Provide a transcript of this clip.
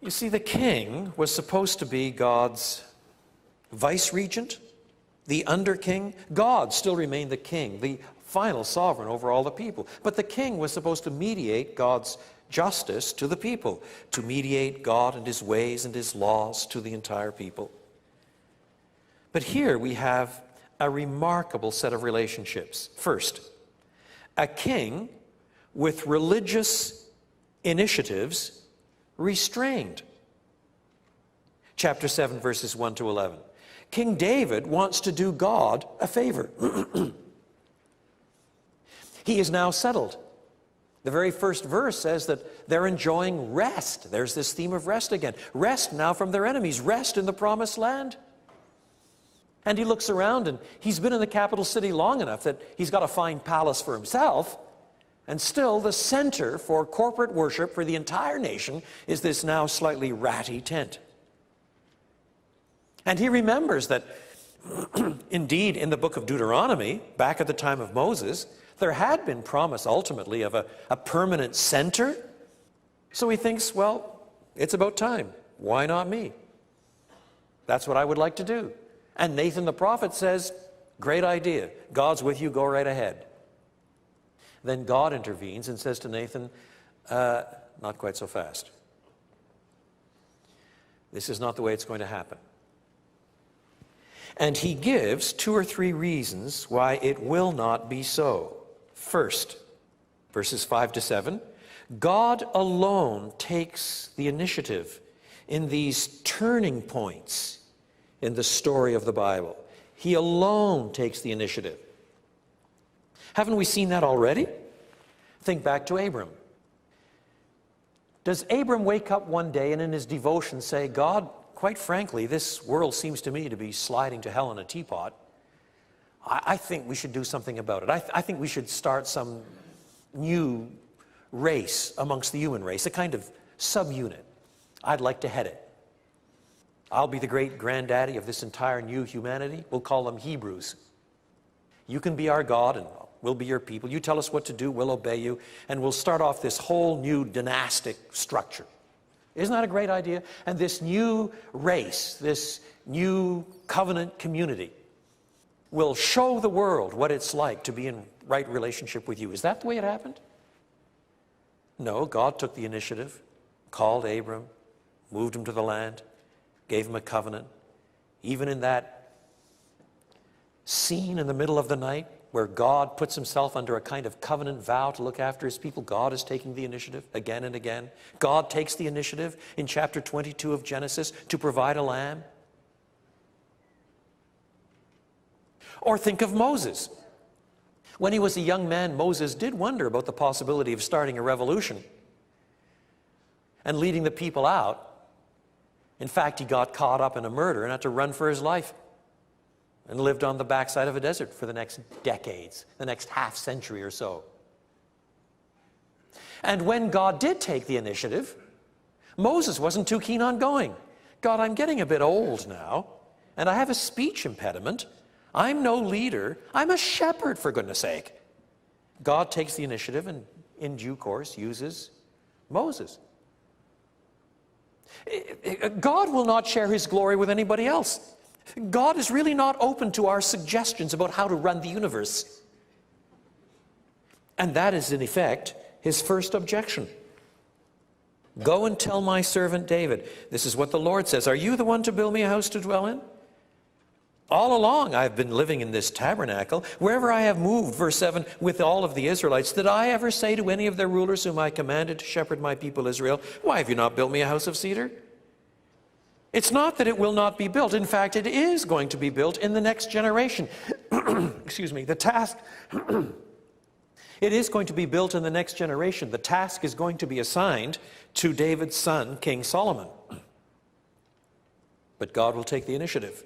You see, the king was supposed to be God's vice-regent, the under-king. God still remained the king, the final sovereign over all the people. But the king was supposed to mediate God's justice to the people, to mediate God and his ways and his laws to the entire people. But here we have a remarkable set of relationships. First, a king with religious initiatives restrained. Chapter 7, verses 1 to 11. King David wants to do God a favor. He is now settled. The very first verse says that they're enjoying rest. There's this theme of rest again. Rest now from their enemies. Rest in the promised land. And he looks around, and he's been in the capital city long enough that he's got a fine palace for himself. And still the center for corporate worship for the entire nation is this now slightly ratty tent. And he remembers that indeed in the book of Deuteronomy, back at the time of Moses, there had been promise ultimately of a permanent center. So he thinks, well, it's about time. Why not me? That's what I would like to do. And Nathan the prophet says, great idea. God's with you, go right ahead. Then God intervenes and says to Nathan, not quite so fast. This is not the way it's going to happen. And he gives 2 or 3 reasons why it will not be so. First, verses 5 to 7, God alone takes the initiative in these turning points in the story of the Bible. He alone takes the initiative. Haven't we seen that already? Think back to Abram. Does Abram wake up one day and in his devotion say, God, quite frankly, this world seems to me to be sliding to hell in a teapot. I think we should do something about it. I think we should start some new race amongst the human race, a kind of subunit. I'd like to head it. I'll be the great granddaddy of this entire new humanity. We'll call them Hebrews. You can be our God and we'll be your people. You tell us what to do, we'll obey you, and we'll start off this whole new dynastic structure. Isn't that a great idea? And this new race, this new covenant community will show the world what it's like to be in right relationship with you. Is that the way it happened? No, God took the initiative, called Abram, moved him to the land, gave him a covenant. Even in that scene in the middle of the night where God puts himself under a kind of covenant vow to look after his people, God is taking the initiative again and again. God takes the initiative in chapter 22 of Genesis to provide a lamb. Or think of Moses. When he was a young man, Moses did wonder about the possibility of starting a revolution and leading the people out. In fact, he got caught up in a murder and had to run for his life and lived on the backside of a desert for the next decades, the next half century or so. And when God did take the initiative, Moses wasn't too keen on going. God, I'm getting a bit old now, and I have a speech impediment. I'm no leader. I'm a shepherd, for goodness sake. God takes the initiative and in due course uses Moses. God will not share his glory with anybody else. God is really not open to our suggestions about how to run the universe. And that is, in effect, his first objection. Go and tell my servant David, this is what the Lord says, are you the one to build me a house to dwell in? All along I've been living in this tabernacle. Wherever I have moved, verse 7, with all of the Israelites, did I ever say to any of their rulers whom I commanded to shepherd my people Israel, why have you not built me a house of cedar? It's not that it will not be built. In fact, it is going to be built in the next generation. Excuse me, the task... It is going to be built in the next generation. The task is going to be assigned to David's son, King Solomon. But God will take the initiative.